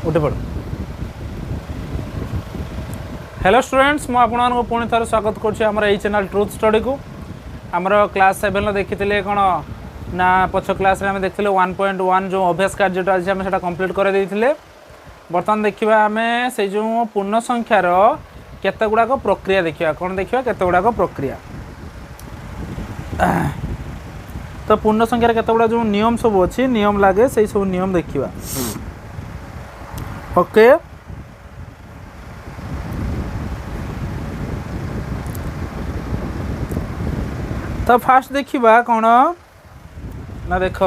उठे पड़। Hello students, मु आपको पुणी थर स्वागत कर चैनल ट्रुथ स्टडी को। आमर क्लास 7 देखी कौन ना पछ क्लास आम देखते 1.1 जो अभ्यास कार्यटा अच्छे आम से कम्प्लीट कर बर्तमान देखा आम से जो पूर्ण संख्यार केते गुड़ाक प्रक्रिया देखा कौन देखा केते गुड़ाक प्रक्रिया। तो पूर्ण संख्यार केते गुड़ा जो नियम सब अच्छी नियम लगे से सब नियम देखा। ओके, तो फास्ट देखा कौन ना देख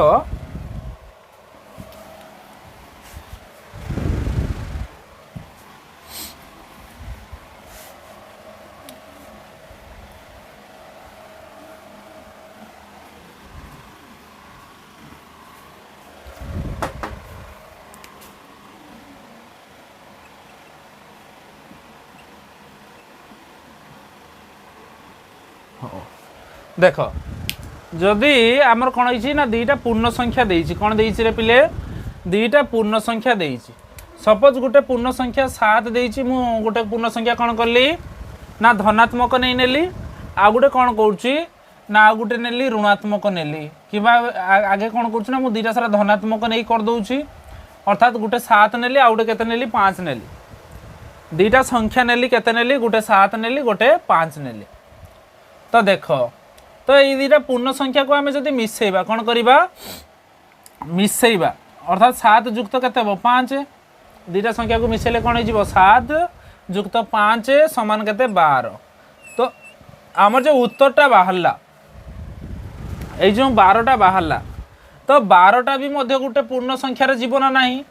देख जदि आमर कौन है ना दीटा पूर्ण संख्या देइछि कौन देइछि रे पिले दीटा पूर्ण संख्या देइछि। सपोज गोटे पूर्ण संख्या 7 देइछि मु गोटे पूर्ण संख्या कौन कली ना धनात्मक नहीं नेली आ गोटे कौन करूछि ना आ गोटे नेली ऋणात्मक नेली कि आगे कौन करूछि ना मु दीटा सारा धनात्मक नहीं कर दउछि अर्थात गोटे 7 नेली आ गोटे केते नेली 5 नेली दीटा संख्या नेली केते नेली गोटे 7 नेली गोटे 5 नेली। तो देख तो ये दुटा पूर्ण संख्या को आम जब मिसेबा कौन करवा मिसेबा अर्थात 7 जुक्त केते 5 दुटा संख्या को मिसेले कौन हो 7 जुक्त 5 समान केते 12। तो आमर जो उत्तरटा बाहरला ये जो 12टा बाहरला तो 12टा भी मध्य गोटे पूर्ण संख्यार जीव ना नहीं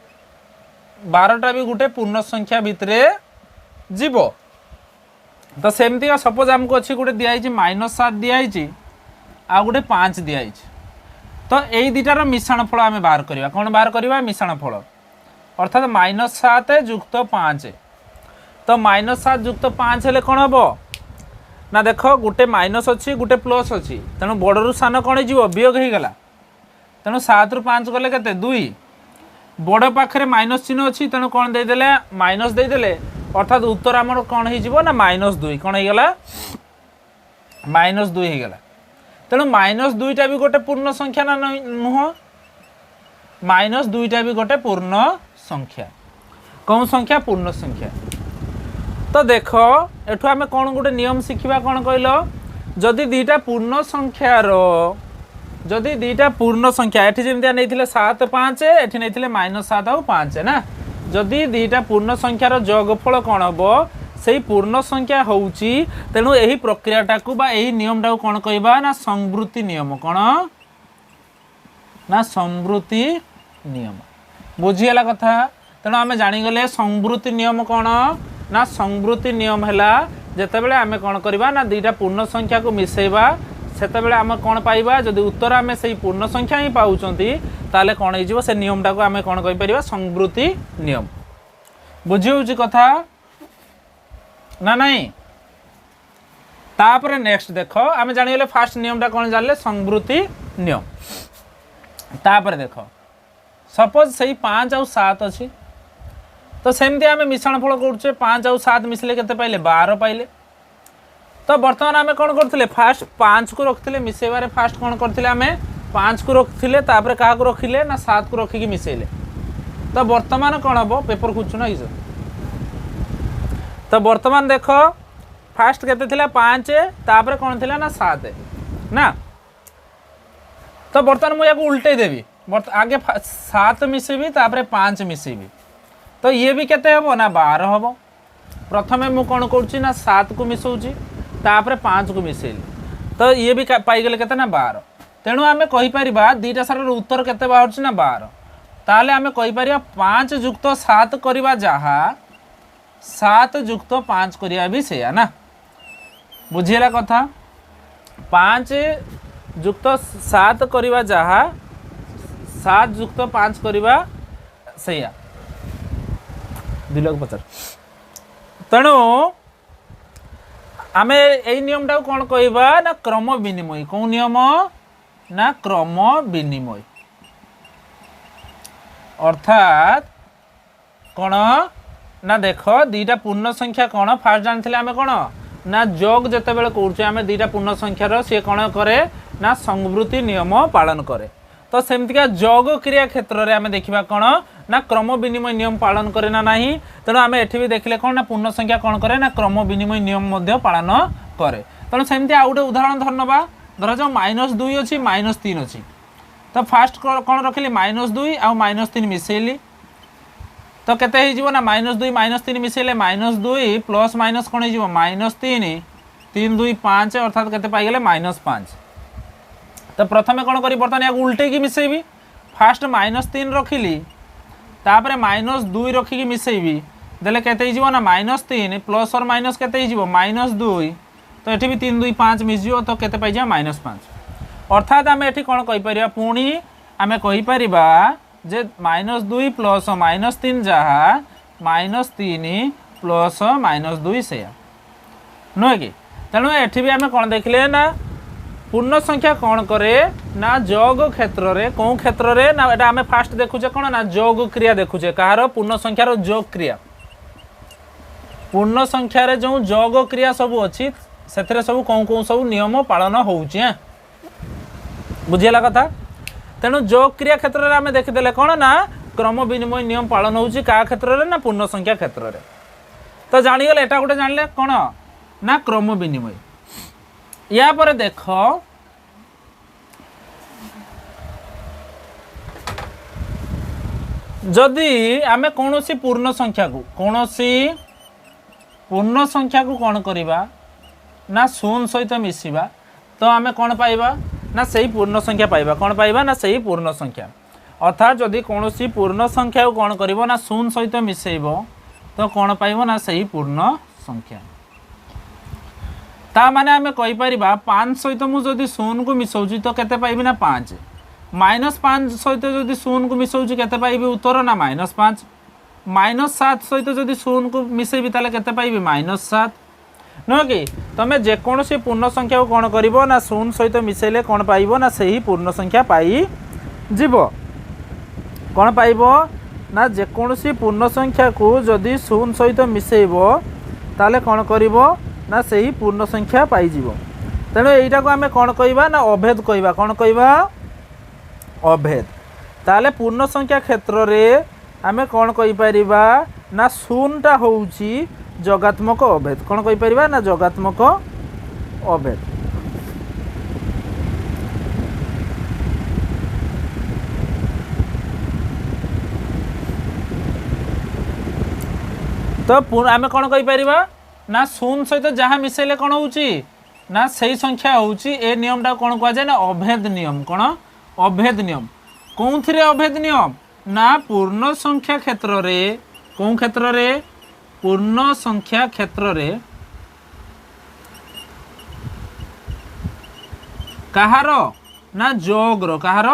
12टा भी गोटे पूर्ण संख्या भितर जीव। तो सेमती सपोज आमको अच्छी गोटे दिखाई -7 दिखाई आ गोटे 5 दिखाई। तो यही दुटार मिश्रण फल आम बाहर करवा कौन बाहर करवा मिश्रण फल अर्थात -7 जुक्त 5। तो -7 जुक्त 5 हेले कौन हम ना देख गोटे माइनस अच्छी गोटे प्लस अच्छी तेणु बड़ू सान कौन हो वियोग हो गला तेणु 7 रु 5 गले के 2 बड़ पाखे माइनस चिन्ह अच्छी तेणु कौन देदेले माइनस देदेले अर्थात उत्तर आमर कौन हो ना -2 कौन हो गला -2 हो गला। तेणु -2टा भी गोटे पूर्ण संख्या ना नुह -2टा भी गोटे पूर्ण संख्या कौन संख्या पूर्ण संख्या। तो देख एठू आम कौन गोटे नियम शिखा कौन कहल जदि दीटा पूर्ण संख्यार जदि दीटा पूर्ण संख्या एठी जेमतिया नैथिले 7 5 एठी नैथिले -7 और 5 ना जदि दीटा पूर्ण संख्यार जोगफल कौन हम से पूर्ण संख्या होउची तेणु यही प्रक्रियाटा को बा यही नियमटा को कौन कहबा ना संवृत्ति नियम कौन ना संवृत्ति नियम बुझीगला कथा। तेणु आम जानीगले संवृत्ति नियम कौन ना संवृत्ति नियम है जितेबाला आम कौन करवा ना दीटा पूर्ण संख्या को मिसेबा सेतेबेले आम कौन पाइबा जदि उत्तर आम से पूर्ण संख्या ही पाउचंती ताले कौन हो से नियमटा को आम कौन कह संवृत्ति नियम बुझी होउची कथा ना नहीं। तापर नेक्स्ट देख आम जानीगले फास्ट नियमटा कौन जानले संवृत्ति नियम। तापर देख सपोज से 5 और 7 अच्छी तो सेमती आम मिश्रण फल करुचे 5 और 7 मिसले के पाइले 12 पाइले। तो बर्तमान आम कौन करते फास्ट 5 को रखते मिसेबार फास्ट कौन करते आम 5 को रखते तापर क्या रखिले ना 7 को रखिकी मिसेले। तो बर्तमान कौन हम पेपर खोजु ना कि तो बर्तमान देख फास्ट केते थिला 5 तापर कौन थिला ना 7 ना। तो बर्तमान मुझे उल्टे देवी आगे 7 मिसेबी तापर 5 मिसेबी तो ये भी केते हम ना 12 हम। प्रथमे मु कौन करुच्ची ना 7 को मिसौची तापर 5 को मिसेली तो ये भी पाईगले केते ना 12। तेणु आम कहीपर दीटा सार उत्तर केते बाहर ना 12 ताले आम कहीपर 5 जुक्त 7 करवा जहा 7 जुक्त 5 करिया भी से ना बुझीला कथा 5 जुक्त 7 करवा जहा 7 जुक्त 5 करवा से 2 लाख 50। तेणु आम यही नियमटा कौन कहवा ना क्रम विनिमय कौन नियम ना क्रम विनिमय अर्थात कौन ना देख दीटा पूर्ण संख्या कौन फास्ट जानी आम कौन ना जोग जिते बड़े कौचे आम दीटा पूर्ण संख्यार सी कौन करे ना संवृत्ति नियम पालन करे। तो सेमतिका जोग क्रिया क्षेत्र में आम देखा कौन ना क्रम विनिमय नियम पालन करे ना नहीं। तेणु आम एठी भी देखले कौन ना पूर्ण संख्या कौन करे ना क्रम विनिमय नियम पालन करे। तेणु सेमती आउ गोटे उदाहरण धरनवा धर जाओ -2 अच्छी -3 अच्छी तो फास्ट कौन रखिली -2 आउ -3 मिसेली तो केते हो ना -2 -3 मिसेले -2 प्लस माइनस कौन हो -3 3 2 5 अर्थात केते पाइगले -5। तो प्रथमे कौन करी बर्तमान या उल्टे की मिसेबी फास्ट -3 रखिली तापर -2 रखिकी मिसेबी देले केते हो ना -3 प्लस और माइनस केते हो -2 तो ये भी 3 2 5 मिसो तो केते पाई -5 अर्थात आम ये कौन कहीपर पुणी आम कहीपर जे -2 प्लस -3 जहाँ -3 प्लस -2 से नुहे कि। तेणु ये भी आम कौन देखले ना पूर्ण संख्या कौन करे ना जोग क्षेत्र रे कौ क्षेत्र रे ना एटा आम फास्ट देखुचे कौन ना जोग क्रिया देखुचे कहार पूर्ण संख्यार जोग क्रिया पूर्ण संख्यार जो जोग क्रिया सब अच्छी से सब कौन कौन सब नियम पालन होउची बुझीला कथा। तेणु जोग क्रिया क्षेत्र में आम देखीदे कौन ना क्रम विनिमय नियम पालन होउची का क्षेत्र रे ना पूर्ण संख्या क्षेत्र में। तो जानीगले एटा गोटे जानिले कौन ना क्रम विनिमय। या पर देख जदि आम कौन पूर्ण संख्या को कौन करिबा ना शून्य सहित मिसिबा तो आम कौन पाइबा ना सही पूर्ण संख्या पाइबा कौन पाइबा ना सही पूर्ण संख्या। अर्थात जदि कौन पूर्ण संख्या को कौन करिबो ना शून्य सहित मिसेइबो तो कौन पाइबो ना सही पूर्ण संख्या। ता माने आम कहीपर 5 सहित मुझे शून्य को मिसाऊँ तो केते पाइबी ना 5 -5 सहित जदि शून्य को मिसाऊँ केते पाइबी उत्तर ना -5 -7 सहित जदि शून्य को मिसेबी ताले केते पाइबी -7 नुह कि। तुम जेकोसी पूर्ण संख्या को कौन कर ना शून्य सहित मिसेले कौन पाइब ना सही पूर्ण संख्या पाई जीव कौन पाइब ना जेकोसी पूर्ण संख्या को जदि शून्य सहित मिसेब ताले कौन कर ना सही पूर्ण संख्या पाई जीव। तेणु यहीटा को आम कौन कहवा ना अभेद कहवा कौन कहवा अभेद। ताले पूर्ण संख्या क्षेत्र में आम कौन कहीपर ना शून्यटा होउची जगात्मक अभेद कौन कहीपर ना जगात्मक अभेद। तो आम कौन कहीपर ना शून्य सहित जहाँ मिसेले कौन होउची ना सही संख्या होउची ए नियमटा कौन कहुए ना अभेद नियम कौन अभेद नियम। कौन थे अभेद नियम ना पूर्ण संख्या क्षेत्र रे कौन क्षेत्र रे पूर्ण संख्या क्षेत्र रे कहार ना जोग्र कहार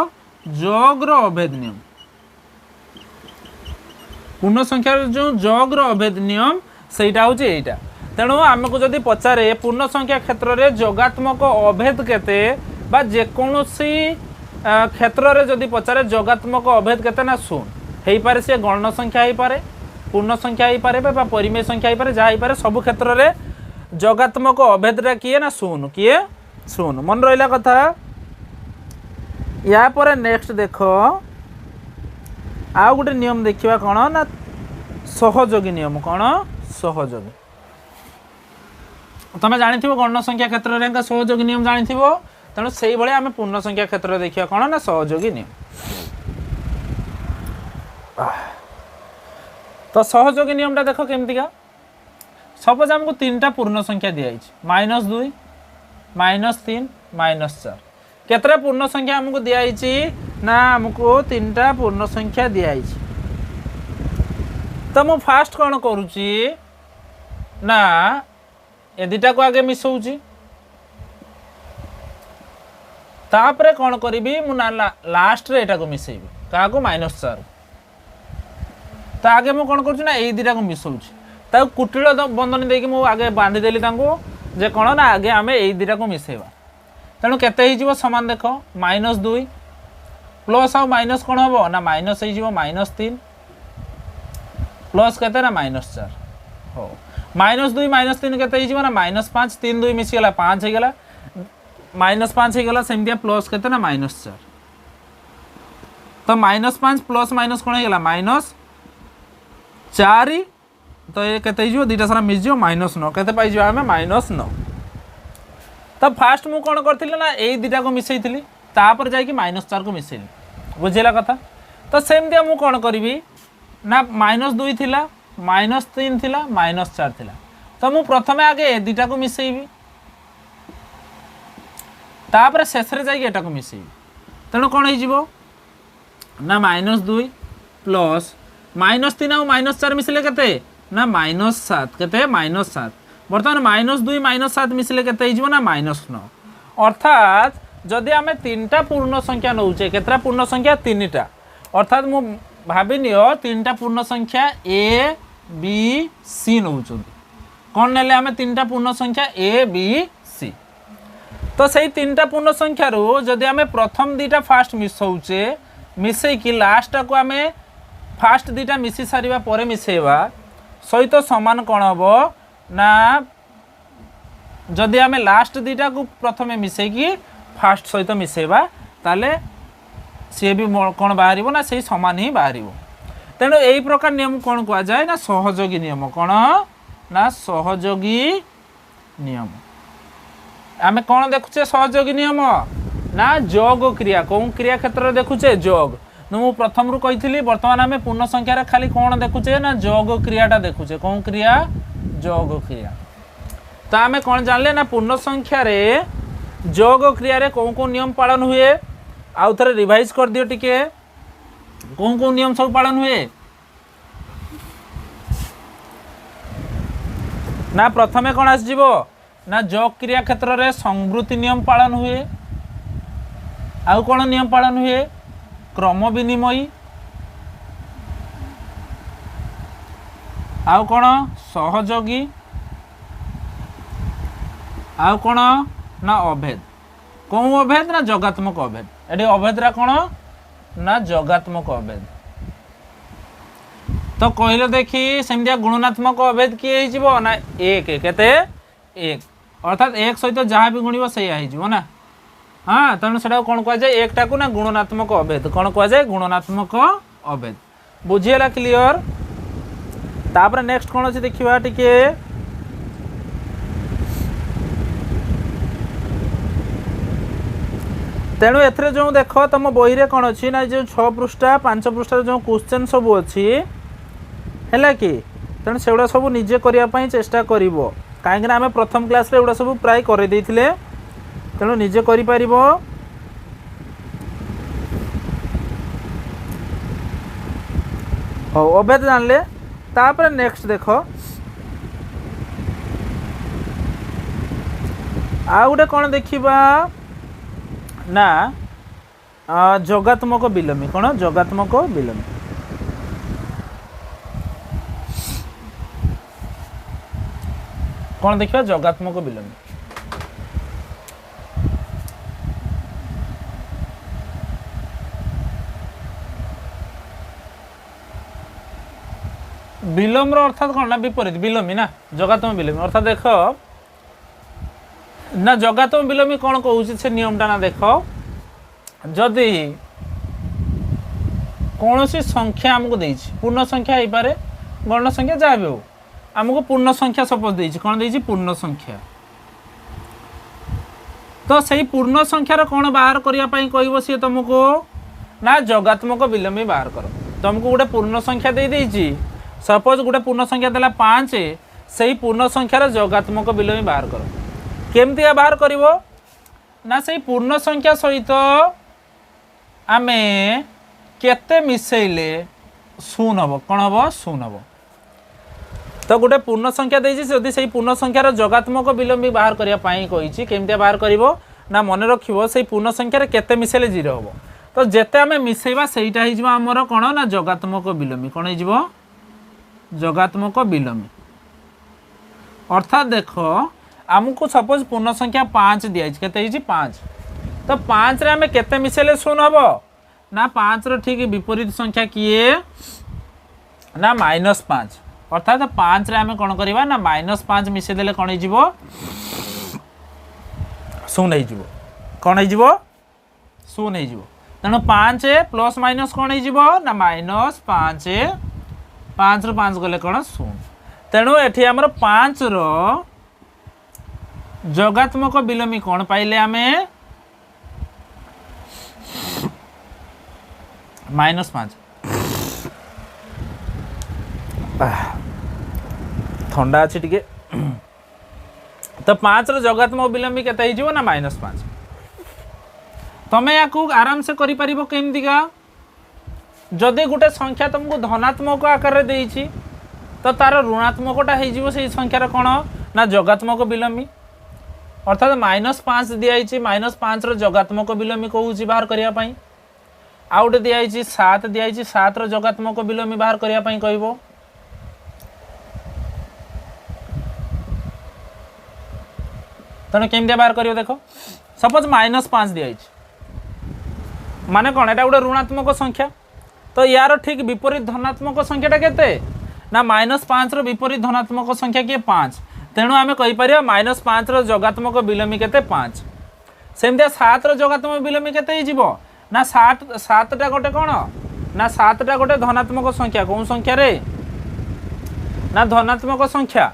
जोग्र अभेद नियम पूर्ण संख्या जो जोग्र अभेद नियम सेटा हूँ यहीटा। तेणु आमको जदि पचारे पूर्ण संख्या क्षेत्र रे जोगात्मक अभेद केते बा जेकोसी क्षेत्र रे जदि पचारे जोगात्मक अभेद केते ना शून्य हो पारे सी गण संख्या हो पारे पूर्ण संख्या हो पारे बा परिमेय संख्या हो पारे जहाँ हो पारे सब क्षेत्र रे जोगात्मक अभेदटा किए ना शून्य किए शून्य मन रहा कथा। या पर नेक्स्ट देख आउ गोटे नियम देखा कौन ना सहयोगी नियम कौन सहयोगी तुम जानी गण संख्या क्षेत्र में सहयोगी नियम जानी तेणु से आम पूर्ण संख्या क्षेत्र देखा कौन ना सहयोगी नियम। तो सहयोगी नियमटा देख केमतिका सपोज आमको 3टा पूर्ण संख्या दिखाई -2 -3 -4 केतरा पूर्ण संख्या आमको दिखाई ना आमको 3टा पूर्ण संख्या दिखाई। तो मु फास्ट कौन करुच्ची ना ए दुटा को आगे मिसौची तापरे कौन करी मु ना लास्ट रे एटा को मिसेबी क्या को -4 तो आगे मु कौन करुच्ची ना ए दुटा को मिसौची ताको कुटिल बंधन देकी मु आगे बांधिदेली जे कौन ना आगे आम ए दुटा को मिसेबा। तेणु केते हो समान देख -2 प्लस आउ माइनस कौन हम ना माइनस हो -3 प्लस केते ना -4 हो -2 -3 केते हिजबो ना -5 3 2 मिसी गला 5 हे गला -5 हे गला सेमतिया प्लस केते ना -4 तो -5 प्लस माइनस कोन हे गला -4 तो ये केते हिजबो दीटा सारा मिस जियो -9 केते पाइ जियो हमें -9 तो फास्ट मु कोन करथिले ना एई दीटा को मिसैथिली तापर जाई कि -4 को मिसैली बुझिला कथा तो सेमतिया मु कोन करबी ना -2 थिला -3 थिला -4 थिला तो मु प्रथमे आगे ए दीटा को मिसैबी तापर शेष रे जाई एटा को मिसैबी तेणु कोन हे जिवो ना -2 प्लस -3 आ -4 मिसले केते ना -7 केते -7 बर्तमान -2 -7 मिसले केते हिजबो ना -9 अर्थात जदि आमे तीनटा पूर्ण संख्या नउचे केतरा पूर्ण संख्या तीनटा अर्थात मु भाबी नियो तीनटा पूर्ण संख्या a b c नउचो कोन नेले आमे तीनटा पूर्ण संख्या a b c तो सही तीनटा पूर्ण संख्या रो जदि आमे प्रथम दीटा फास्ट मिसौचे मिसै कि लास्ट को आमे फास्ट दीटा मिसी सारिबा परे मिसेबा सहित समान कोन हबो ना जदि आमे लास्ट दीटा को प्रथमे मिसै कि फास्ट सहित मिसेबा ताले सी भी कौन बाहर ना से समान ही बाहर तेणु यही प्रकार नियम कौन कह जाए ना सहयोगी नियम कौन ना सहयोगी नियम आमे कौन देखुचे सहयोगी नियम ना जोग क्रिया कौन क्रिया क्षेत्र में देखुचे जोग मु प्रथम रू कही बर्तमान आमे पूर्ण संख्यार खाली कौन देखुचे ना जोग क्रियाटा देखुचे कौन क्रिया जोग क्रिया तो आमे कौन जानले ना पूर्ण संख्यार जोग क्रिया रे कौन कौन नियम पालन हुए आउ थे रिवाइज कर दियो टिके कौन कौन नियम सब पालन हुए ना प्रथमे कौन आसजिवो ना जोग क्रिया क्षेत्र रे संवृत्ति नियम पालन हुए आउ कौन नियम पालन हुए क्रम विनिमयी आउ कौन सहयोगी आउ कौन ना अभेद कौन अभेद ना जगात्मक अभेद एटी अभेदरा कौन ना जगात्मक अभेद तो कहले देखी सेमतिया गुणात्मक अभेद किए हिजबो ना एक केते एक अर्थात एक सहित जहाँ भी गुणिबो सही हिजबो ना हाँ तेणु से कौन कह जाए एकटा को ना गुणात्मक अभेद कौन कह जाए गुणात्मक अभेद बुझीला क्लियर तापर नेक्स्ट कौन अच्छे देखा टिके तेणु एथरे जो देख तुम बही रे कौन अच्छी ना जो 6 पृष्ठा 5 पृष्ठार जो क्वेश्चन सब अच्छी है कि तेणु से गुड़ा सब निजे करने चेष्टा कर कहीं आम प्रथम क्लास रे एगुड़ा सब प्राय कर तेणु निजे कर अभेद जानले तापर नेक्स्ट देख आ गोटे कौन देखा ना जगात्मक विलोमी कौन जगात्मक विलोमी कौन देखा जगात्मक विलोमी विलोम अर्थात कौन ना विपरीत विलोमी ना जगात्मक विलोमी अर्थात देख ना जगात्मक विलोमी कौन कहूँ से नियमटा ना देख जदि कौन सी संख्या आमको देछि पूर्ण संख्या हो पारे गण संख्या जहाँ भी हो आमको पूर्ण संख्या सपोज देछि कौन देछि पूर्ण संख्या तो सही पूर्ण संख्यार कौन बाहर करने कहब सी तुमको ना जगात्मक विलोमी बाहर कर तुमको गोटे पूर्ण संख्या दे देछि सपोज गोटे पूर्ण संख्या देला 5 से पूर्ण संख्यार जगात्मक विलोमी बाहर कर केमती बाहर करिवो ना से पूर्ण संख्या सहित आमे केते मिसेले शून्य हम कौन हम शून्य हम तो गोटे पूर्ण संख्या देछि जदि से पूर्ण संख्यार जगात्मक विलोमी बाहर करने कही केमती बाहर करिवो ना मन रखिवो से पूर्ण संख्यार केते मिसेले 0 हम तो जेते आमे मिसेबा सेटा हिजबो हमर कोन ना जगात्मक विलोमी कोन हिजबो जगात्मक विलोमी अर्थात देखो आमको सपोज पूर्ण संख्या 5 दिया के 5 तो 5 रे आमे केते मिसेले शून्य हम ना 5 रो ठीक विपरीत संख्या किए ना -5 अर्थात 5 रे आम कौन करवा ना -5 मिसेदेले कौन हो शून्य हो कौन हो शून्य हो तेणु 5 प्लस माइनस कौन हो ना -5 5 रु 5 गले कौन शून्य तेणु एठी आमर 5 रो जोगात्मक विलोमी कौन पाइले आमे -5 ठंडा अच्छी टिके तो 5 रो जोगात्मक विलोमी केते हो ना -5 तमें या आराम से करि परिबो केमदिका जदि गोटे संख्या तुमको धनात्मक आकार देइछि तो तार ऋणात्मकटा हो से संख्यार कौन ना जोगात्मक विलोमी अर्थात -5 दिखाई -5 रो जोगात्मक विलोमी कहूँ बाहर करने आउ गए दिखाई 7 दिखाई 7 रो जोगात्मक विलोमी बाहर करने कहब तेणु केमती बाहर कर देख सपोज -5 दिखाई माने कौन एटा गोटे ऋणात्मक संख्या तो यार ठीक विपरीत धनात्मक संख्याटा केते ना -5 रो विपरीत धनात्मक संख्या किए 5 तेणु आम कहीपर -5 रो जोगात्मक विलोमी केते 5 सेमती 7 रो जोगात्मक विलोमी केते हो ना 7टा गोटे कौन ना 7टा गोटे धनात्मक संख्या कौन संख्या रे ना धनात्मक संख्या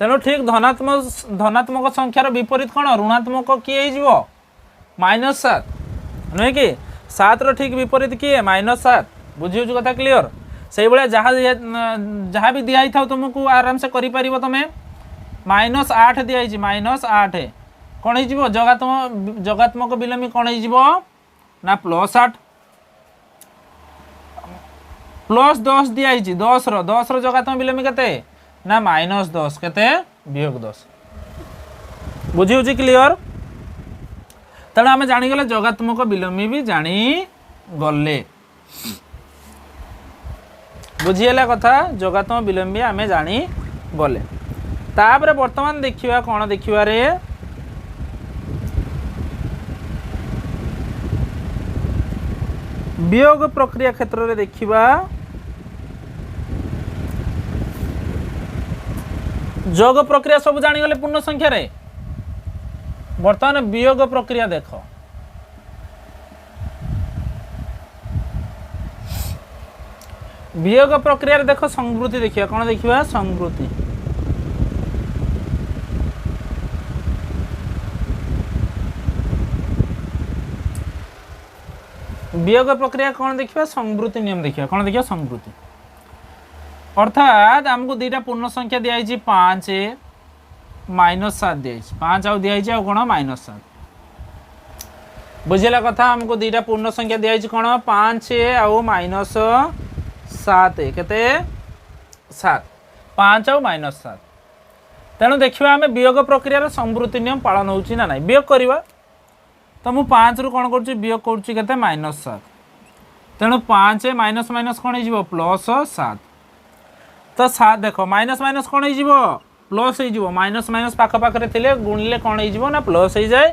तेणु ठीक धनात्मक संख्यार विपरीत कौन ऋणात्मक किए -7 नुहे कि 7 रो ठीक विपरीत किए -7 बुझी कथा क्लीयर से भाया जहाँ भी दिखाई था तुमको आराम से करि परिबो तमे -8 दिखाई -8 कौन हो जोगात्मक विलोमी कौन हो ना +8 +10 दिखाई 10 रो जोगात्मक विलोमी केते ना -10 केते -10 बुझी क्लीयर तेणु आम जानीगले जोगात्मक विलोमी भी जानी गले बुझीगला कथा जोगात्मक विलोमी आम जानी गले तापर वर्तमान देखिवा कौन देखिवा रे वियोग प्रक्रिया क्षेत्र में देखिवा जोग प्रक्रिया सब जानीगले पूर्ण संख्या रे वर्तमान वियोग प्रक्रिया देख वियोग प्रक्रिया देख संवृत्ति देखिए कौन देखिए संवृत्ति वियोग प्रक्रिया कौन देखिए संवृत्ति नियम देखिए कौन देखिए संवृत्ति अर्थात आमको दुईटा पूर्ण संख्या दिखाई 5 -7 दिखाई 5 आउ दिखाई आउ कौन -7 बुझेगा कथा आमको दुईटा पूर्ण संख्या दिखाई कौन 5 आउ -7 केते 7 5 आउ -7 तेणु देखिए आम वियोग प्रक्रिया संवृत्ति नियम पालन हो ना ना वियोग करवा तो मुझे 5 रु कौन कर वियोग कर -7 तेणु 5 माइनस माइनस कौन हो +7 तो 7 देख माइनस माइनस कौन हो प्लस हो माइनस माइनस पाखपाखे थे गुणिले कौन हो ना प्लस हो जाए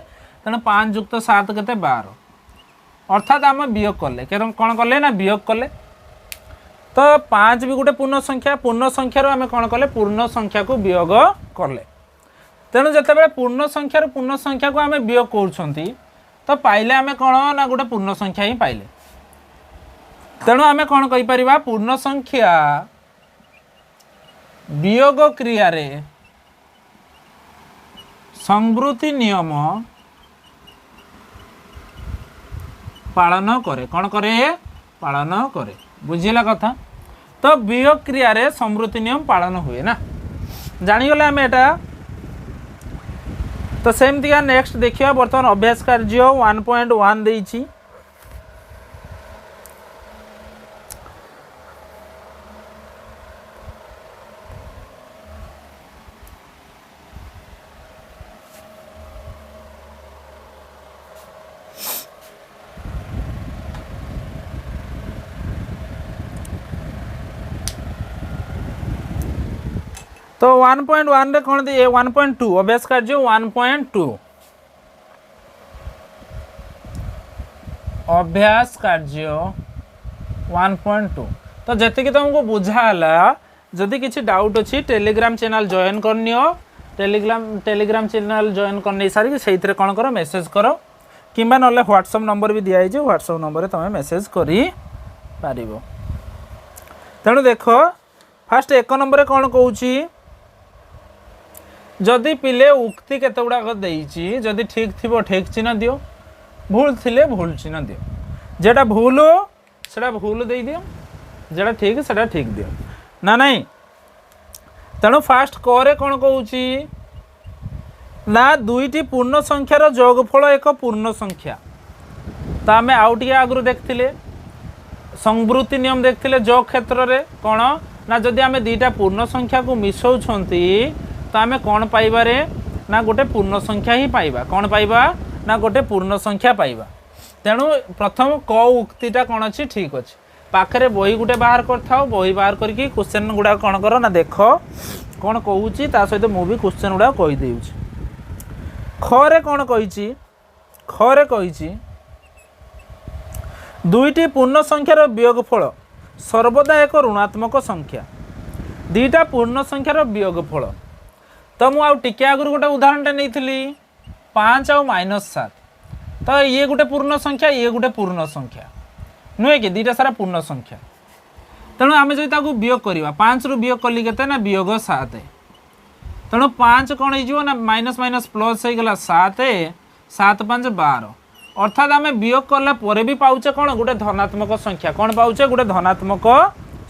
तेणु 5 + 7 केते 12 अर्थात आम वियोग कले कौन कले ना वियोग कले तो 5 भी गोटे पूर्ण संख्या आम कौन कले पूर्ण संख्या को वियोग कले तेणु जिते पूर्ण संख्या को आम वियोग कर तो पाइले आम कौन ना गोटे पूर्ण संख्या ही पाइले तेणु आम कौन कहीपर पूर्ण संख्या वियोग क्रिया रे संवृत्ति नियम पालन करे कौन करे पालन करे बुझीला कथा तो वियोग क्रिया रे संवृत्ति नियम पालन हुए ना जानीगले आम एटा तो सेमती नेक्स्ट देखिए बर्तमान अभ्यास कार्य 1.1 देइछि तो 1.1 रे कौन दे 1.2 अभ्यास कार्य 1.2 अभ्यास कार्य 1.2 तो जति तुमको बुझाला जदि किसी डाउट अच्छी टेलीग्राम चैनल जॉइन करनियो टेलीग्राम चैनल जॉइन करने सारी से कौन कर मेसेज कर कि ना व्हाट्सएप नंबर भी दिखाई व्हाट्सएप नंबर तुम मेसेज कर तेणु देख फास्ट 1 नंबर कौन कहूँ जदि पिले उक्ति केते गुड़ाक देइछि जदि ठीक थिबो ठीक चिन्ह दियो भूल थिले भूल चिन्ह दियो जेटा भूल सेटा भूल दे दियो जेटा ठीक सेटा ठीक दियो ना नहीं तेणु फास्ट करे कौन कहूँ ना दुईटी पूर्ण संख्यार जोगफल एक पूर्ण संख्या तो आम आउ टे आगु देखते संवृत्ति नियम देखते जोग क्षेत्र में कौन ना जदि आम दुईटा पूर्ण संख्या को मिसौछंती तो आम कौन पाइबारे ना गोटे पूर्ण संख्या ही पाइबा कौन पाइबा ना गोटे पूर्ण संख्या पाइबा तेणु प्रथम क उक्तिटा कौन अच्छी ठीक अच्छे पाखे बही गोटे बाहर कर बही बाहर करके क्वेश्चन गुड़ा कौन कर ना देख कौन कहूँ सहित मुझे क्वेश्चन गुड़ा कहीदे खरे कौन कही खरे कही दुईटी पूर्ण संख्यार वियोगफल सर्वदा एक ऋणात्मक संख्या दुईटा पूर्ण संख्यार वियोगफल तो मुझे आगुरी गोटे उदाहरण नहीं 5 आउ -7 तो ये गोटे पूर्ण संख्या ये गोटे पूर्ण संख्या नुहे कि दुईटा सारा पूर्ण संख्या तेणु आम जो वियोग करवा 5 रु वियोग कली के ना वियोग 7 तेणु 5 कौन हो ना माइनस माइनस प्लस हो गला 7 7 5 12 अर्थात आम वियोग कला परे भी पाउचे कौन गोटे धनात्मक संख्या कौन पाउचे गोटे धनात्मक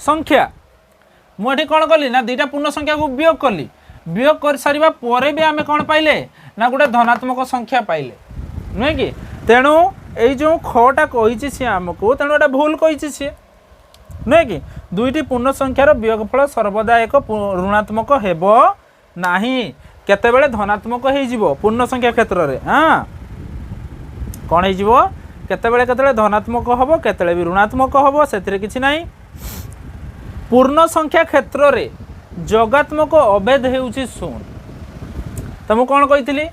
संख्या मुझे कौन कली ना दुईटा पूर्ण संख्या को वियोग कली वियोग कर सारिबा परे भी आम कौन पाइले ना गोटे धनात्मक संख्या पाइले नुहे कि तेणु यही जो खटा कही सी आमको तेणु एटा भूल कही सी नुहे कि दुईटी पूर्ण संख्यार वियोगफल सर्वदा एक ऋणात्मक हेब नाही केतेबेले धनात्मक हो पूर्ण संख्या क्षेत्र में हाँ कौन हो केतेबेले केतेबेले धनात्मक हम केतेबेले भी ऋणात्मक हम से किसी नहीं पूर्ण संख्या क्षेत्र में जगात्मक अभेद होउछि शून्य तो मुझे कौन कही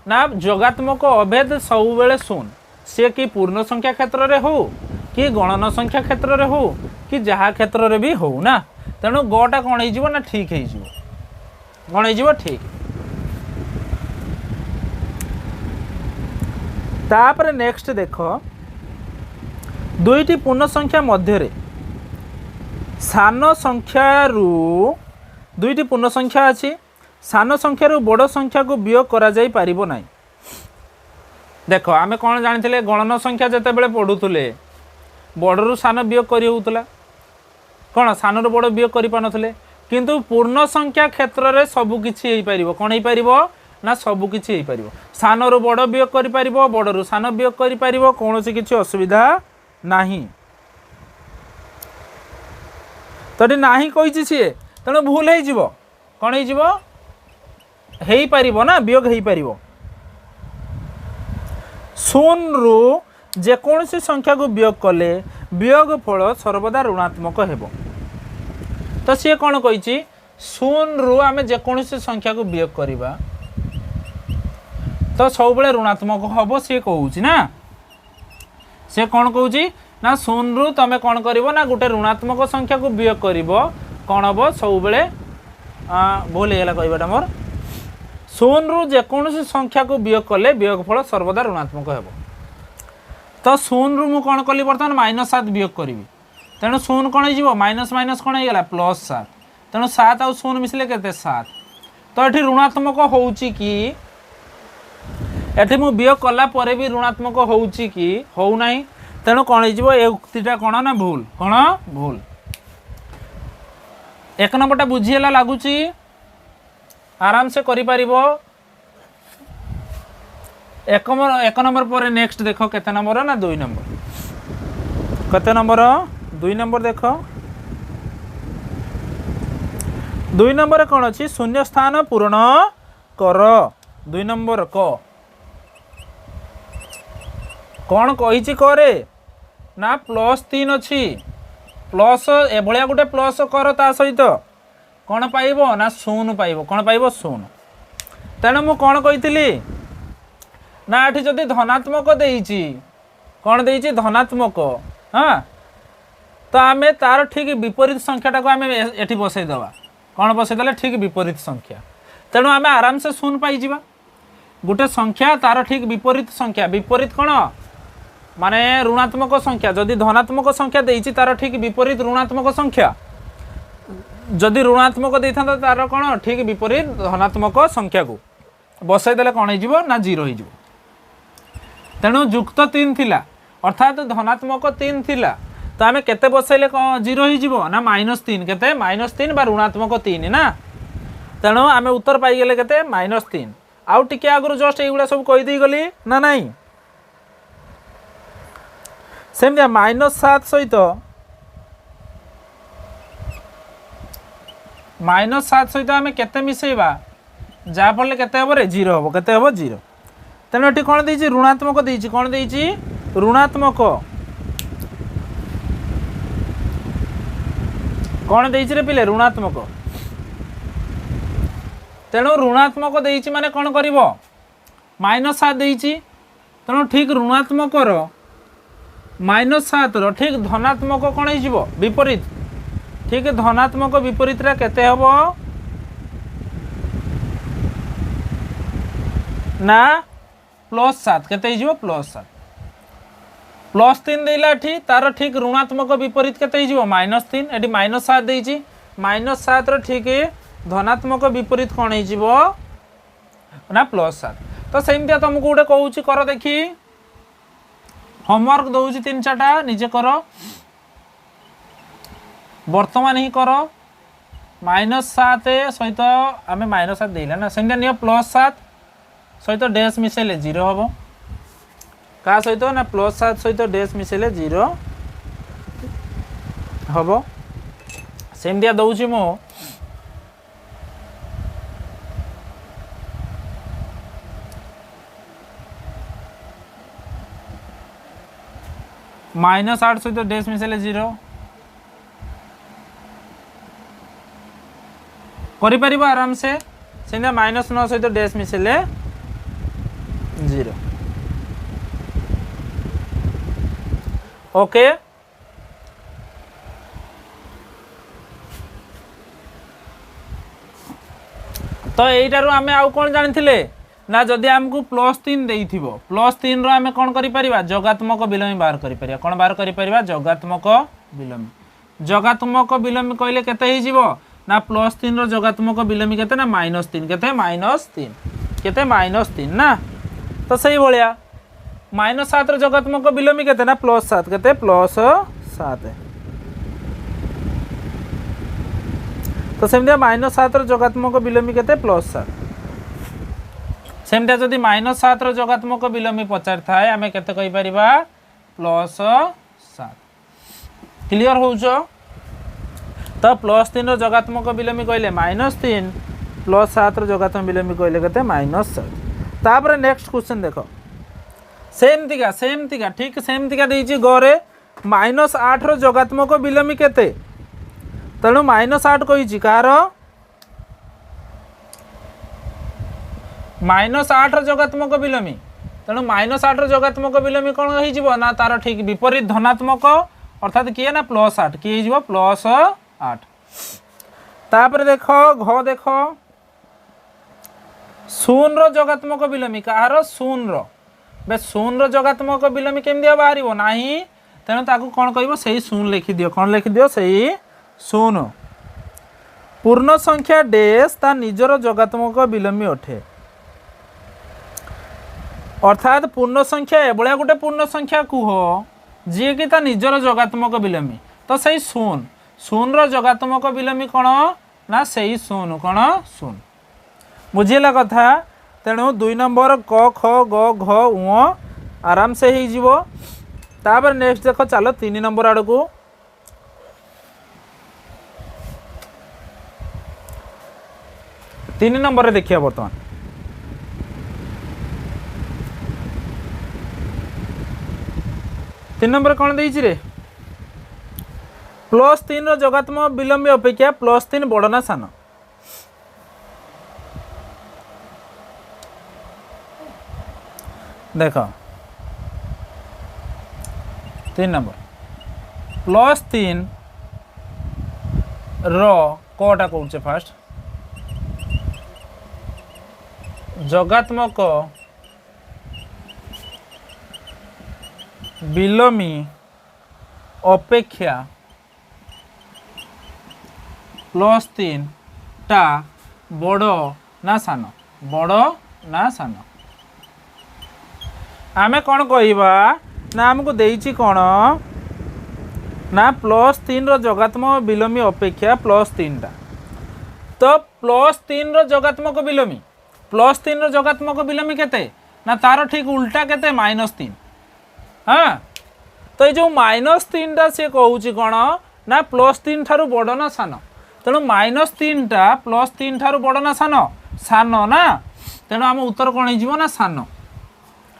ना जगात्मक अभेद सब बेले शून्य सी कि पूर्ण संख्या क्षेत्र में हो कि गणन संख्या क्षेत्र में हो कि जहाँ क्षेत्र में भी हो ना तेणु गटा कौन हो ना ठीक हो कौन हो ठीक तापर नेक्स्ट देख दुईटी पूर्ण संख्या मध्य सान संख्यारू दुईटी पूर्ण संख्या अच्छी सान संख्यारू बड़ संख्या को वियोग करा जाई पारिबो नाही देख आम कौन जानी गणन संख्या जिते बड़े पढ़ुले बड़रू सान वियोग कर होता कौन सानू बड़ वियोग कर पारे किंतु पूर्ण संख्या क्षेत्र में सबकि कौन हो पार ना सबकि हो पार सानू बड़ वियोग कर बड़रू सान वियोग कर कौन किसी असुविधा नहीं तो ना कही सी तेणु भूल हो कौन हो पार ना वियोग हो पार शून्य रु जेकोसी संख्या को वियोग कले वियोग फल सर्वदा ऋणात्मक हेब तो सी कौन कही शून्य रु आम जेकोसी संख्या को वियोग करवा तो सब बड़े ऋणात्मक हम सी कहूँ ना सी कौन कहूँ ना शून्य रु तुम कौन कर ना गोटे ऋणात्मक संख्या को वियोग कर कौन हम सब बड़े भूल होगा कहवाटा मोर शून्य रु जेकोसी संख्या को वियोग कले वियोग फल सर्वदा ऋणात्मक हेब तो शून्य रु कौन कली बर्तमान -7 वियोग करी तेणु शून्य कौन हो माइनस माइनस कौन होगा +7 तेणु 7 आउ शून्य मिसले के 7 तो ये ऋणात्मक हो मु वियोग कला परे भी ऋणात्मक हो ना तेणु कौन हो उक्तिटा कौन ना भूल कौन भूल 1 नंबरटा बुझीगला लगुच आराम से करि पारिबो 1 नंबर पर नेक्स्ट देख केते नंबर ना 2 नंबर केते नंबर 2 नंबर देख 2 नंबर कौन अच्छी शून्य स्थान पूरण कर 2 नंबर कौन कही करे ना +3 अच्छी प्लस एभलिया गोटे प्लस कर ता सहित कौन पाइब ना शून्य पाइब कौन पाइब शून्य तेणु मु कौन कही ना ये जदि धनात्मक देइछि कौन देइछि धनात्मक हाँ तो आम तार ठीक विपरीत संख्याटा को आम एटी बसईदेवा कौन बसईदे ठीक विपरीत संख्या तेणु आम आराम से शून्य पाई गोटे संख्या तार ठीक विपरीत संख्या विपरीत कौन माने ऋणात्मक संख्या जदि धनात्मक संख्या देइछि तार ठीक विपरीत ऋणात्मक संख्या जदि ऋणात्मक देइथा तार कौन ठीक विपरीत धनात्मक संख्या को बसईदे कौन हो ना 0 हो तेणु युक्त 3 थिला अर्थात धनात्मक 3 थिला तो आम केते बसैले 0 हो ना -3 केते -3 बा ऋणात्मक 3 ना तेणु आम उत्तर पाईगले केते -3 आउ टिके आगु जस्ट एगुड़ा सब कहीदे गली ना नहीं सेमती -7 सहित -7 सहित आम केते मिसेबा जाफल केते हम 0 हम केते हम 0 तेणु ये कौन देइछि ऋणात्मक देइछि कौन देइछि ऋणात्मक कौन देइछि रे पिले ऋणात्मक तेणु ऋणात्मक देइछि माने कौन करिवो -7 देइछि तेणु ठीक ऋणात्मक -7 रो ठीक धनात्मक कौन हो विपरीत ठीक धनात्मक विपरीत रे केते हबो ना +7 केते हो +7 +3 देला ठी तार ठीक ऋणात्मक विपरीत केते हो -3 एटी -7 देइछि -7 रो ठीक धनात्मक विपरीत कौन हो ना +7 तो सेमती तुमको गोटे कहूँ कर देखी होमवर्क दौर 3-4टा निजे कर वर्तमान ही कर -7 सहित आम -7 देला ना सेमती नियो +7 सहित डैश मिसेले 0 हम क्या सहित ना +7 सहित डैश मिसेले 0 हम सेमती दौची मु -8 सहित डैश मिसेले 0 करि परिबो आराम से सेंदा -9 सहित डैश मिसेले 0 ओके तो यहीटारू आम आउ कौन जानी ना जदि आमको +3 देइथिबो +3 रो आम कौन करि परिबा जगात्मक विलोमी बाहर करि परिबा कौन बाहर करि परिबा जगात्मक विलोमी कहले केते ही जीवो ना +3 रो जगात्मक विलोमी केते ना -3 केते -3 केते -3 ना तो सही भलिया -7 रो जगात्मक विलोमी केते ना +7 केते +7 तो सेमतिया -7 रो जगात्मक विलोमी केते +7 सेमतिया जदि -7 रो जगात्मक विलोमी पचार थाए आमे केते कहि परिबा +7 क्लियर होउछो तो +3 रो जगात्मक विलोमी कहले -3 +7 रो जगात्मक विलोमी कहले केते -7 तापर नेक्स्ट क्वेश्चन देखो सेमतिका ठीक सेमतिका देइछि गरे -8 रो जगात्मक विलोमी केते तेणु -8 कही कार -8 जगात्मक विलोमी तेणु -8 जगात्मक विलोमी कौन हो ना तार ठीक विपरीत धनात्मक अर्थात किए ना +8 किए +8 तापर देख घ देख 0 रो जगात्मक विलोमी कहार 0 बे 0 जगात्मक विलोमी केमदिया बाहर ना तेणु ताकू कौन कह सही 0 लिखि दियो कौन लिखि दियो सही 0 पूर्ण संख्या डैश ता निजर जगात्मक विलोमी अठे अर्थात पूर्ण संख्या एभलिया गोटे पूर्ण संख्या कुह जी कि ता निजर जगात्मक विलोमी तो सही 0 रो जगात्मक विलोमी कौन ना सही 0 कौन 0 बुझेला कथा तेणु 2 नंबर क ख ग घ उ आराम से ही जीवो तापर नेक्स्ट देखो चलो 3 नंबर आड़ को 3 नंबर देखिए बर्तमान 3 नंबर कौन देइछि रे +3 रो जगात्मक विलोमी अपेक्षा +3 बड़ ना सान देख 3 नंबर +3 रो कोटा कौचे फास्ट जगात्मक बिलोमी अपेक्षा +3 टा बड़ ना सान बड़ ना सान आमे कौन कहवा ना आमको देइछि कौन ना +3 रो जगात्मक बिलोमी अपेक्षा +3 टा तो +3 रो जगात्मक बिलोमी +3 रो जगात्मक बिलोमी केते ना तार ठीक उल्टा केते -3 हाँ तो ये जो -3 टा से कहूँ कौन ना +3 ठारू बड़ ना सान तेणु -3 टा +3 ठारू बड़ ना सान सान ना तेणु आम उत्तर कौन हो ना सान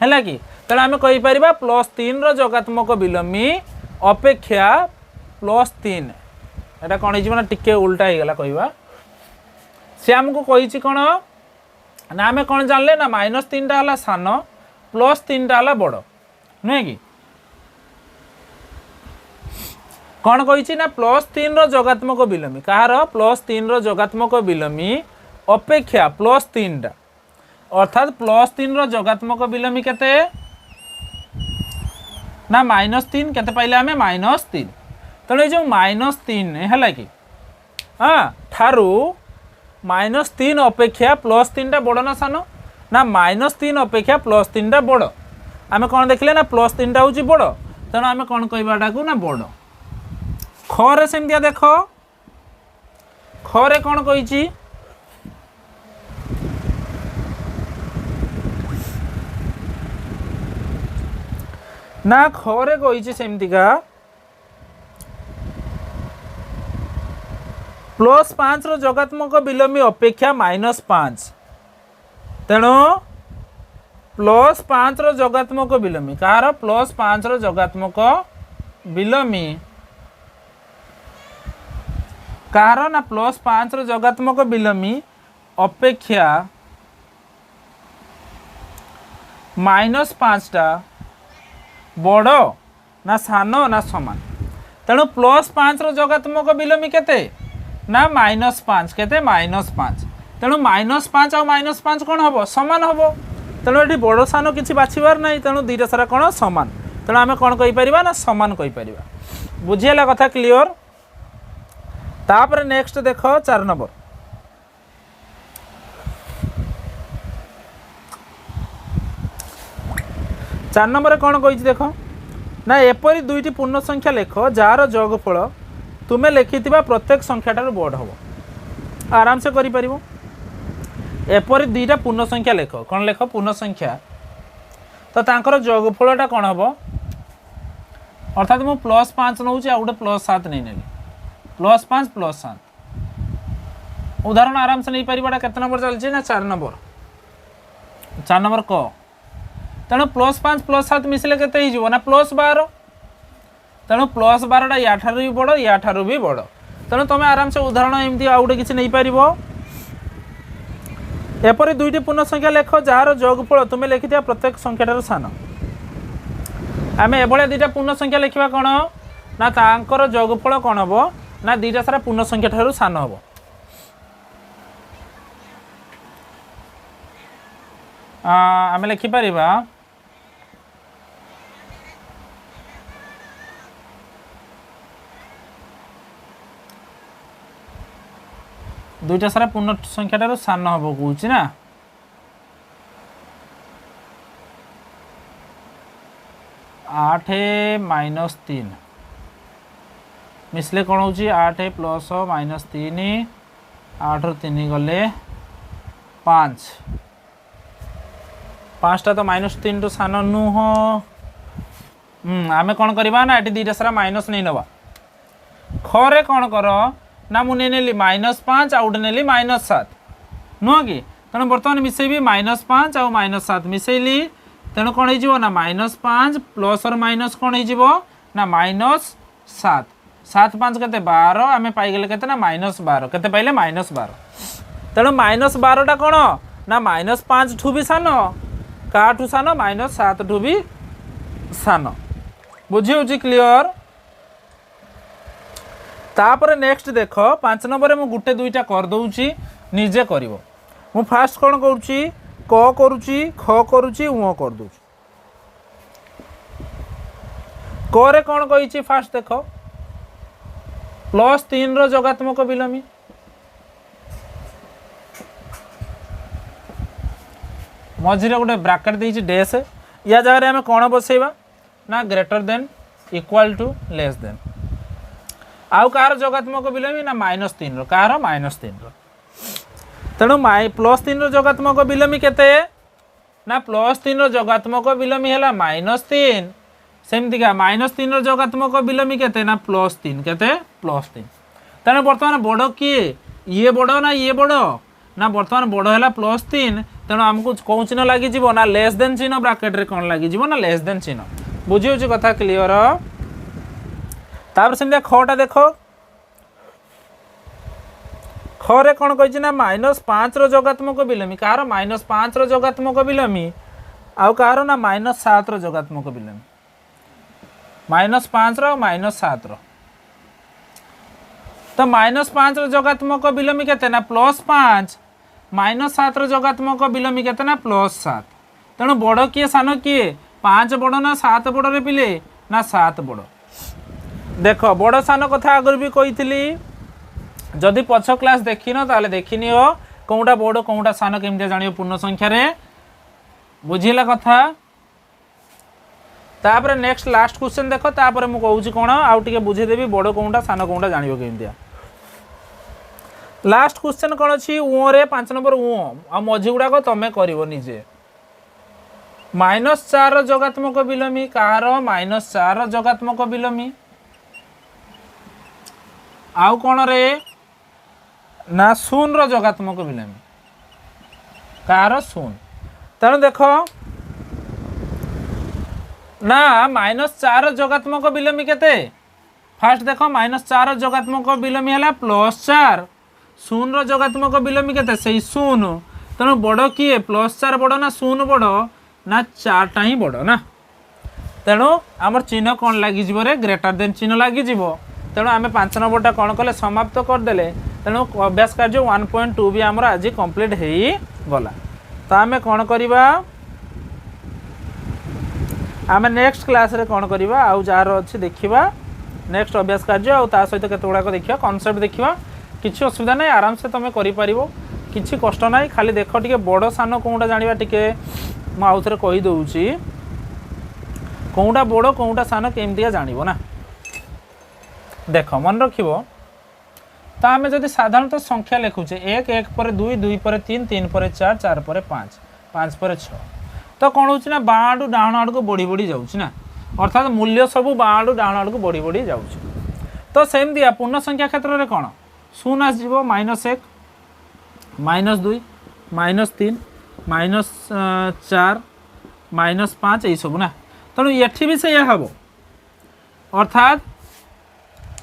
है कि तेणु आम कहीपर +3 रो जगात्मक बिलोमी अपेक्षा +3 एटा कौन हो ना टिके उल्टा हो गला कहवा सी आमको कही कौन ना आम कौन जानले ना -3 टा है सान +3 टा है बड़ नुहे कि कौन कही ना +3 रो जगात्मक बिलोमी कहार +3 रो जगात्मक बिलोमी अपेक्षा +3 टा अर्थात +3 रो जगात्मक बिलोमी केते ना -3 केते पाइले आमे -3 तेणु जो -3 है कि हाँ ठारू -3 अपेक्षा +3 टा बड़ ना सान ना -3 अपेक्षा +3 टा बड़ आमे कौन देखले ना +3 टा हूँ बड़ तेणु आमे कौन कहवाटा को ना बड़ खरे सेमतिया देख खरे कौन कही ना खरे कही सेमतिका +5 रो जगात्मक बिलोमी अपेक्षा -5 तेणु +5 रो जगात्मक बिलोमी कहार +5 रो जगात्मक बिलोमी कहार ना +5 रो जगात्मक बिलोमी अपेक्षा -5 टा बड़ ना सान ना समान तेणु +5 रो जगात्मक बिलोमी केते ना -5 केते -5 तेणु -5 और -5 कौन हम सामान हम तेणु ये बड़ सान किसी बाछिबार ना तेणु दुईटा सारा कौन सामान तेणु आम कौन कहीपर ना सामान कहीपर बुझीगला कथा क्लीयर तापर नेक्स्ट देख 4 नंबर 4 नंबर कौन कही देख ना एपरी दुईटी पूर्ण संख्या लेख जार जोगफल तुम्हें लिखिथिबा प्रत्येक संख्या ठारू बड़ हम आराम से करि एपरी दुईटा पूर्ण संख्या लेख कौन लेख पूर्ण संख्या तो तांकर जोगफलटा कौन हम अर्थात मु +5 नौ आ गोटे +7 नहीं नेली +5 +7 उदाहरण आराम से नहीं पारिबाटा केते नंबर चलछि ना 4 नंबर क तेणु +5 +7 मिसले केते हो ना +12 तेणु +12टा या ठारू भी बड़ या ठारू भी बड़ तेणु तुम आराम से उदाहरण एमती आ गोटे किसी नहीं पार एपरी दुईटी पूर्ण संख्या लेख जार जोगफल तुम्हें लिखिथिबा प्रत्येक संख्या ठारू सान आम एभलिया दुईटा पूर्ण संख्या लिखा कौन ना तांकर जोगफल कौन हम ना दुईटा सारा पूर्ण संख्या ठारू सान हम आम लिखिपर दुईटा सारा पूर्ण संख्या ठारू सान हम कहूँ ना 8 - 3 मिसले कौन हो 8 + -3 8 ରୁ 3 गले 5 5टा तो -3 टू सान नुह आम कौन करवा ना ये दुईटा सारा माइनस नहीं नवा खरे कौन कर ना मुझे नेली -5 आउट नेली -7 नुह कि तेणु बर्तमान मिसेबी -5 आउ -7 मिसेली तेणु कौन हो ना -5 प्लस और माइनस कौन हो ना -7 7 5 के 12 आम पाईगले के ना -12 के पाइले -12 तेणु -12टा कौन ना -5 ठू भी सान क्या ठू सान -7 ठू भी सान बुझी क्लीयर तापर नेक्स्ट देख 5 नंबर में गुटे दुईटा कर दूची निजे करिवो मु फास्ट कौन करुच्ची क करुच्ची ख करुच्ची उ कर दूची करे कौन कही फास्ट देख +3 रो जोगात्मक विलोमी मझिरे गोटे ब्राकेट देइछि डैश या जगह आम कौन बसैबा ना greater than equal to less than आउ कार जोगात्मक विलोमी ना -3 रो कार -3 रो तेणु +3 रो जोगात्मक विलोमी केते ना +3 रो जोगात्मक विलोमी हैला -3 सेमतिका -3 रो जोगात्मक विलोमी केते ना +3 केते +3 तेणु बर्तमान बड़ किए ये बड़ ना ये बड़ ना बर्तमान बड़ हैला +3 तेणु आमको कौन चिन्ह लगी ना लेस देन चिन्ह ब्राकेट रे कौन लगी ना लेस देन चिन्ह बुझी होची कथा क्लियर तापर सेमतिया खटा देख खरे कौन कही ना -5 रो जोगात्मक विलोमी कार -5 रो जोगात्मक विलोमी आउ कार ना -7 रो जोगात्मक विलोमी -5 रो -7 रो तो -5 रो जोगात्मक विलोमी केते ना +5 -7 रो जोगात्मक विलोमी केते ना +7 तेणु बड़ किए सान किए 5 बड़ ना 7 बड़ रे पिले ना 7 बड़ देख बड़ सान कथा आगर भी कही जदि पछ क्लास देखिन ताले देखिनि हो कौटा बड़ कौटा सान केमती जान पूर्ण संख्या रे बुझिला कथा तापर नेक्स्ट लास्ट क्वेश्चन देख तापर मु कहूँ कौन आउ टिके बुझेदेवी बड़ कौटा सान कौटा जान केमती लास्ट क्वेश्चन कौन अच्छी रे 5 नंबर आ मझी गुड़ाक तुम कर निजे -4 जोगात्मक विलोमी कार -4 जोगात्मक विलोमी आउ कौन रे ना 0 रो जोगात्मक विलोमी कार 0 तेणु देख ना -4 जोगात्मक विलोमी केते फास्ट देख -4 जोगात्मक विलोमी है +4 0 रो जोगात्मक विलोमी केते सही 0 तेणु बड़ किए +4 बड़ ना 0 बड़ ना 4टा ही बड़ ना तेणु आमर चिन्ह कौन लगी रे ग्रेटर देन चिन्ह लगी तेणु आम 5 नंबरटा कौन कले समाप्त करदे तेणु अभ्यास कार्य 1.2 भी आमर आज कंप्लीट हो गला तो आम कौन करवा आम नेक्स्ट क्लास रे कौन करवा आउ जार अच्छी देखा नेक्स्ट अभ्यास कार्य आउ ता सहित केते गुड़ाक देखा कॉन्सेप्ट देखा किसी असुविधा ना आराम से तुम कर किसी कष्ट ना खाली देख टे बड़ सान कौटा जाना टे मुझे कहीदे कौटा बड़ कौटा सान केमती जान ना देख मन रख तो आम जब साधारणतः संख्या लिखुचे 1 1 पर 2 2 पर 3 3 पर 4 4 पर 5 5 पर 6 तो कौन हो बाँ डाण आड़ को बढ़ी बढ़ी जाऊँ अर्थात मूल्य सब बाँ डाण आड़ को बढ़ी बढ़ी जाऊँ तो सेमती पूर्ण संख्या क्षेत्र में कौन 0 आसो -1 -2 -3 -4 -5 यही सब ना तेणु ये भी से हम अर्थात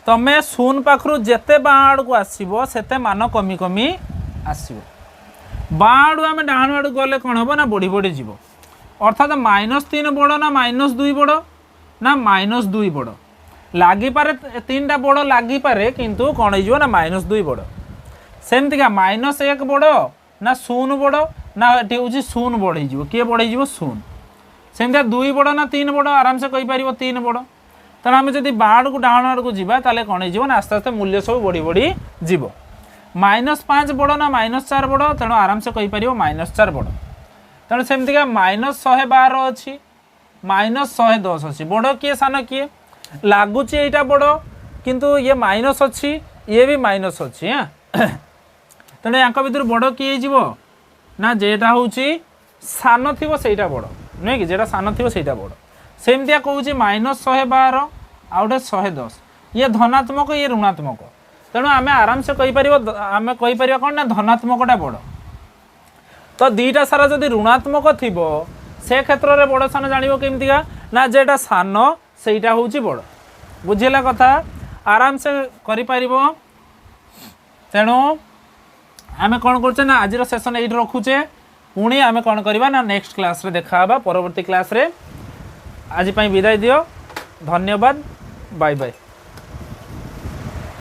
तमें 0 पाखु जिते बाँ को आसो से मान कमी कमी आसो बाँ आम डाण आड़ गले कौन हम ना बढ़ी बढ़ी जीव अर्थात -3 बड़ ना -2 बड़ ना -2 बड़ लगिपे 3टा बड़ लगिपे किंतु कौन हो ना -2 बड़ सेमतिका -1 बड़ ना 0 बड़ ना ये हूँ 0 बढ़े किए बढ़े 0 सेमतिया 2 बड़ ना 3 बड़ आराम से कहीपर 3 बड़ तेणु आम जब बाड़ को डाण आड़ को जावा ताले कौन हो ना आस्ते आस्ते मूल्य सब बढ़ी बढ़ी जीव -5 बड़ ना -4 बड़ तेणु आराम से कहीपर -4 बड़ तेणु सेमतिका -112 अच्छी -110 अच्छी बड़ किए सान किए लगुच यहाँ बड़ किंतु ये माइनस अच्छी ये भी माइनस अच्छी हाँ तेणु या भर बड़ किए ना जेटा हूँ सान थी सहीटा बड़ नुहे कि जेटा सान थी सहीटा बड़ सेमतिया कहूँ -112 आ गए 110 ये धनात्मक ये ऋणात्मक तेणु आम आराम से आम कहीपर कौन ना धनात्मकटा बड़ तो दीटा सारा जदि ऋणात्मक थी से क्षेत्र में बड़ सान जान केमतिका ना जेटा सान सेटा हूँ बड़ बुझेगा कथा आराम से करिपार तेणु आम कौन कर आज सेसन ये रखुचे पुणी आम कौन करवा ना नेक्स्ट क्लास रे देखा परवर्ती क्लास रे आज विदाय दियो धन्यवाद बाय बाय।